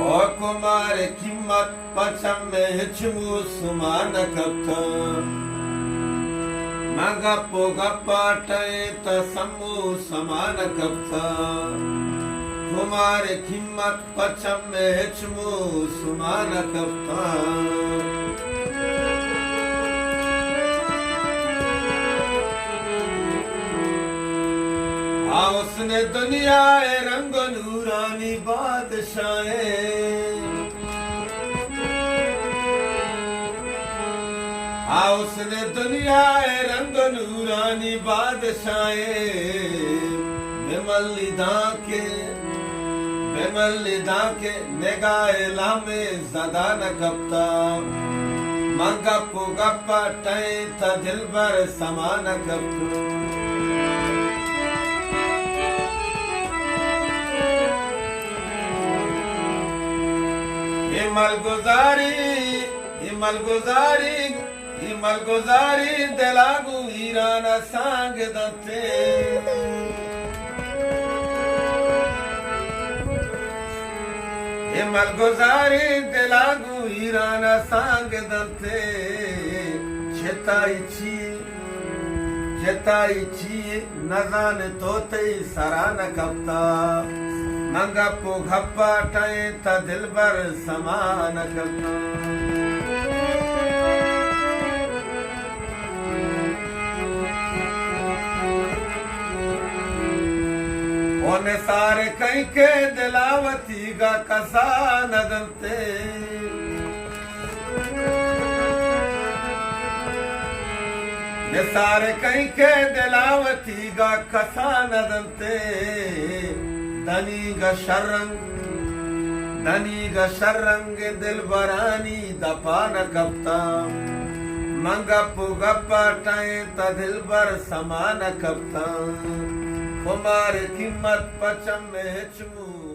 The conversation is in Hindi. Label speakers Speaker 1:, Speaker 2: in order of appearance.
Speaker 1: O kumar kimmat pacham hichmu sumana kapta Magapo gapatai tasamu samana kapta Kumar kimmat pacham hichmu sumana kapta उसने दुनिया रंग नूरानी बादशाहें उसने दुनिया रंग नूरानी बादशाहें बेमल्लिदा के निगाहे लामे ज़दा न कपता मंगपु गप्पा टै त दिलबर समान कपता हिमल गुजारी दिलागू हीराना सांग दते हिमल गुजारी दिलागू हीराना सांग दते चेताई ची नजान तोते सरान कपता मंगपु घप्पा टै त दिलबर समान कपता ओने सारे कई के दिलावती गा कसा नदलते ने सारे कई के दिलावती गा कसा नदलते दनी गशरंग दिलबरानी दपान कपता मंगपु गप्पा टै त दिलबर समान कपता कुमार कीमत पचम में हिचमू